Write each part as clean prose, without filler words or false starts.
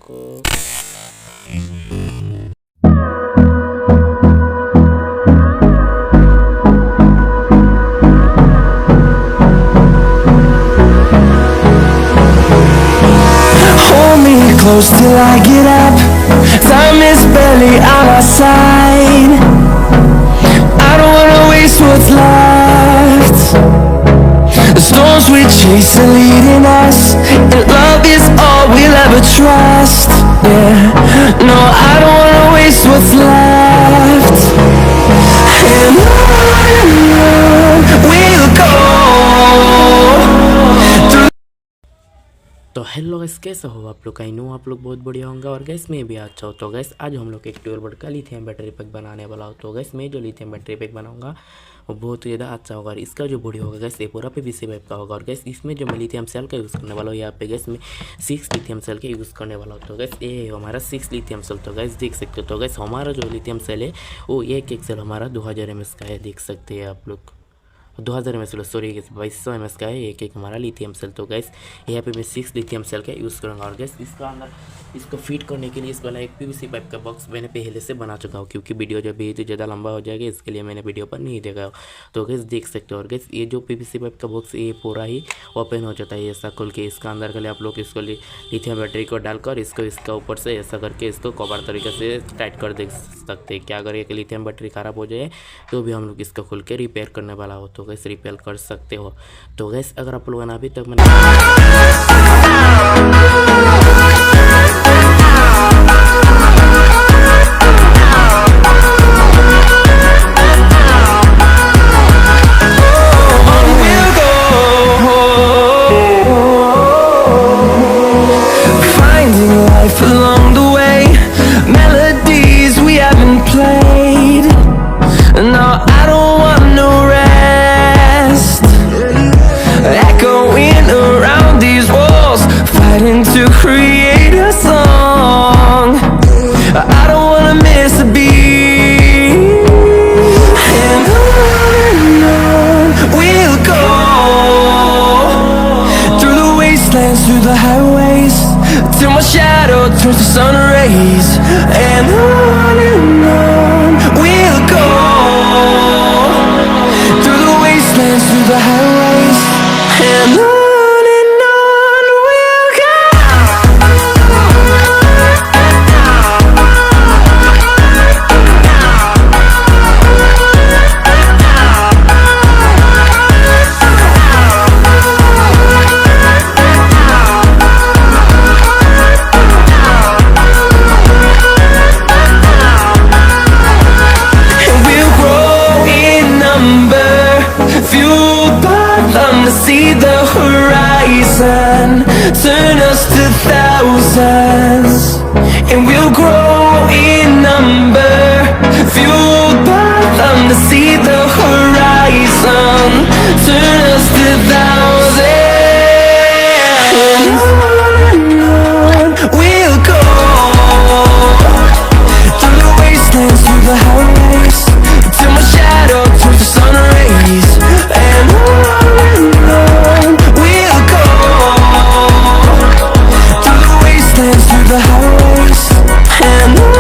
को Hold me close till I get up. Time is barely on our side. I don't wanna waste what's left. The storms we chase are leading us, and love is all we'll ever trust. Yeah, no, I don't wanna waste what's left. And on we'll go. तो hello guys, कैसे हो आप लोग? I know आप लोग बहुत बढ़िया होंगे और गैस मैं भी अच्छा हूँ। तो गैस आज हम लोग एक 12 वोल्ट का लिथियम बैटरी पैक बनाने वाला हूँ। तो गैस मैं जो लिथियम बैटरी पैक बनाऊंगा वो बहुत ज़्यादा अच्छा होगा और इसका जो बॉडी होगा गैस ये पूरा पीवीसी पाइप का होगा। और गैस इसमें जो मैं लिथियम सेल का यूज़ करने वाला हूँ, यहाँ पे गैस मैं 6 लिथियम सेल का यूज़ करने वाला हूँ। तो गैस ये है हमारा 6 लिथियम सेल। तो गैस देख सकते हो, तो गैस हमारा जो लिथियम सेल है वो एक सेल हमारा 2000 mAh का है, देख सकते हैं आप लोग। 2000 mAh सॉरी 2200 mAh का है एक हमारा लिथियम सेल। तो गैस यहाँ पे मैं 6 लिथियम सेल का यूज़ करूँगा। और गैस इसका अंदर इसको फिट करने के लिए इस वाला एक पीवीसी पाइप का बॉक्स मैंने पहले से बना चुका हूँ, क्योंकि वीडियो जब भी ज़्यादा लंबा हो जाएगा इसके लिए मैंने वीडियो पर नहीं देखा। तो गैस देख सकते हो। और गैस ये जो पीवीसी पाइप का बॉक्स ये पूरा ही ओपन हो जाता है ऐसा खोल के। इसका अंदर के लिए आप लोग इसको लिथियम बैटरी को डालकर इसको इसका ऊपर से ऐसा करके इसको कवर तरीके से टाइट कर दे सकते हैं। क्या अगर एक लिथियम बैटरी ख़राब हो जाए तो भी हम लोग इसको खोल के रिपेयर करने वाला हो तो गैस रिपेयर कर सकते हो। तो गैस अगर आप लोगों ने अभी तक मैंने along the way, melodies we haven't played. No, I don't want no rest. Echoing around these walls, fighting to create a song. I don't wanna miss a beat. And on we'll go, through the wastelands, through the highways, till my shadow turns to sun rays. And on we'll go, through the wastelands, through the highways. And on we'll go. See the horizon turn us to thousands, and we'll grow in number, fueled by them to see the horizon turn us to thousands. And on we'll go, through the wastelands, through the highways, till my shadow turns to sun rays. And on we'll go, through the wastelands, through the highways. And on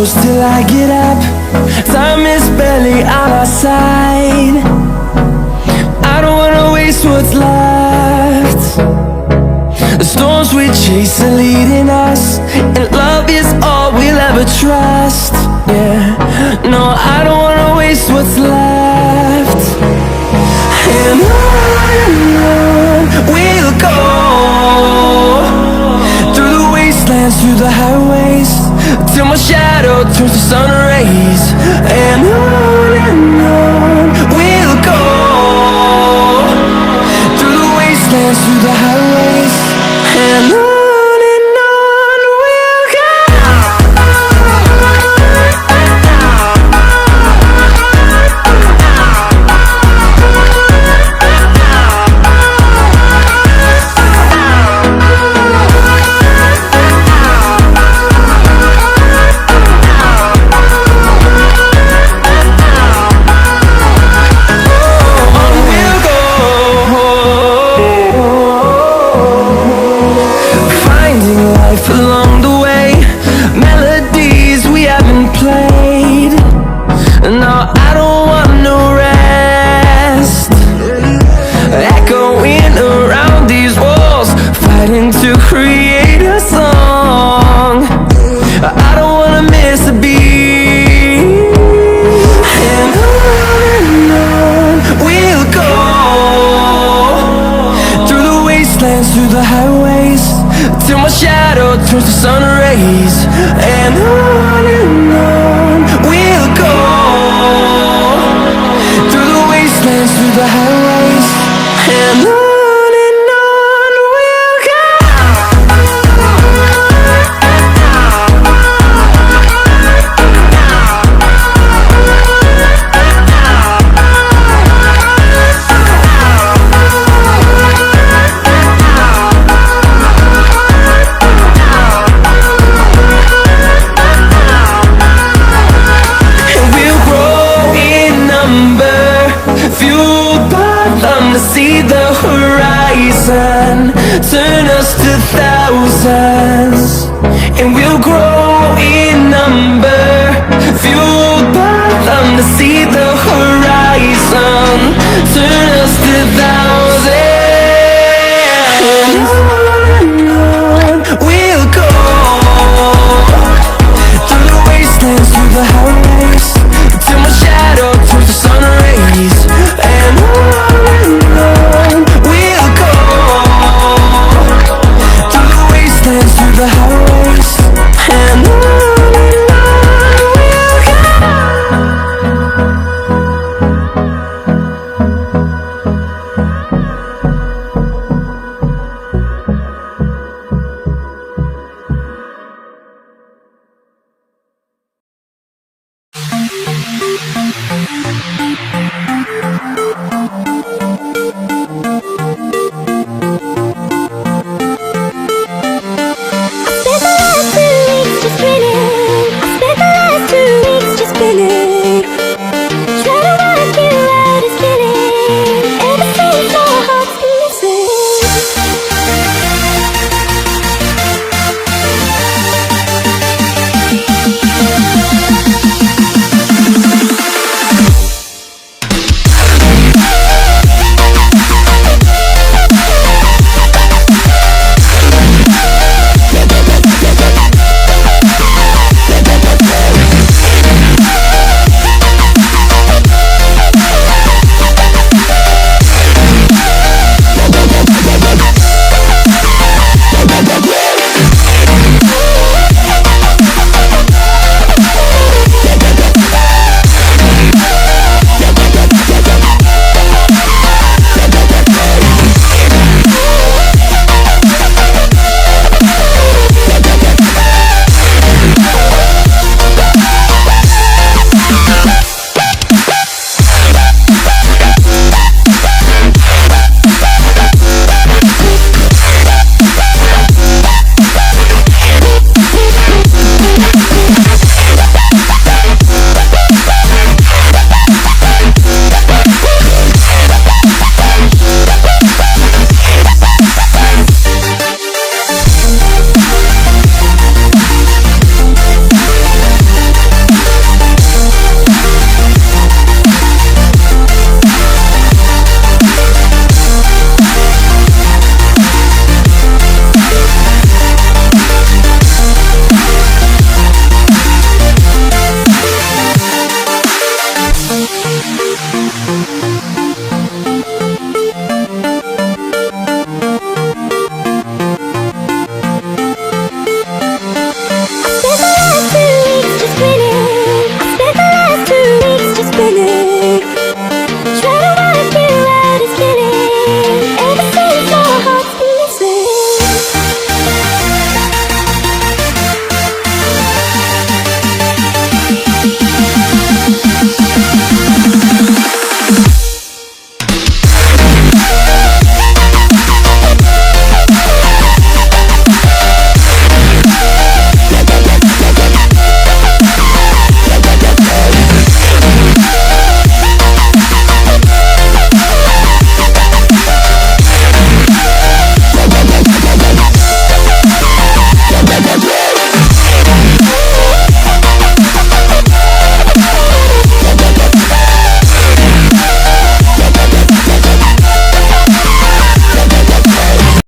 close till I get up. Time is barely on our side. I don't wanna waste what's left. The storms we chase are leading us, and love is all we'll ever trust. Yeah, no, I don't wanna waste what's left. And on we'll go, through the wastelands, through the highways, till my shadow turns to sun rays. And on we'll go, through the wastelands, through the highways, and on we'll go. Along the way, melodies we haven't played. No, I don't want no rest. Echoing around these walls, fighting to create a song. I don't wanna miss a beat. And on we'll go, through the wastelands, through the highways, till my shadow turns to sun rays. And on